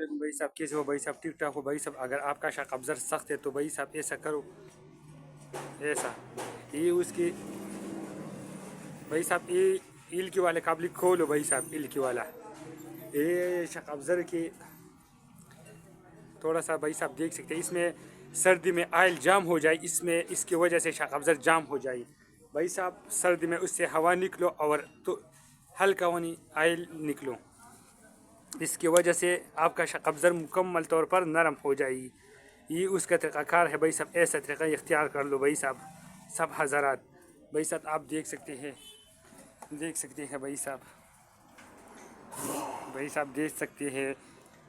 भाई साहब कैसे हो भाई साहब, ठीक ठाक हो भाई साहब। अगर आपका शक अब्जर सख्त है तो भाई साहब ऐसा करो, ऐसा ये उसकी भाई साहब ये इल की वाले काबली खोलो भाई साहब, इल की वाला ये शक अब्जर की थोड़ा सा भाई साहब देख सकते हैं। इसमें सर्दी में आयल जाम हो जाए, इसमें इसकी वजह से शक अब्जर जाम हो जाए भाई साहब। सर्दी में उससे हवा निकलो और तो हल्का वानी आयल निकलो, इसकी वजह से आपका शक़ब्ज़र मुकम्मल तौर पर नरम हो जाएगी। ये उसका तरीक़ाकार है भाई साहब, ऐसा तरीक़ा इख्तियार कर लो भाई साहब। सब हज़रात भाई साहब आप देख सकते हैं, देख सकते हैं भाई साहब, भाई साहब देख सकते हैं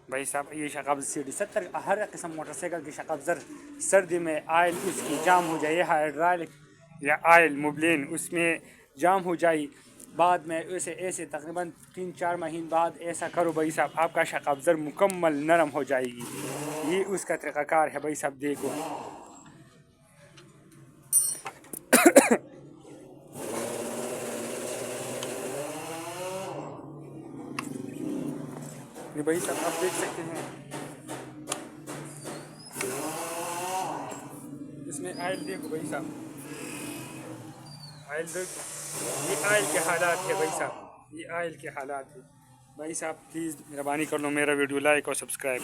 भाई साहब। ये शक़ब्ज़ सीढ़ी 70 हर किस्म मोटरसाइकिल की शक़ब्ज़र सर्दी में आयल उसकी जाम हो जाए, हाइड्रालिक या आयल मुबलिन उसमें जाम हो जाए। बाद में ऐसे ऐसे तकरीबन 3-4 महीने बाद ऐसा करो भाई साहब, आपका शक़ब्ज़र मुकम्मल नरम हो जाएगी। ये उसका तरीक़ाकार है भाई साहब, देखो ये भाई साहब आप देख सकते हैं। इसमें आयल देखो भाई साहब, आयल देखो, ये आयल के हालात है भाई साहब, ये आयल के हालात है भाई साहब। प्लीज़ मेहरबानी कर लो, मेरा वीडियो लाइक और सब्सक्राइब।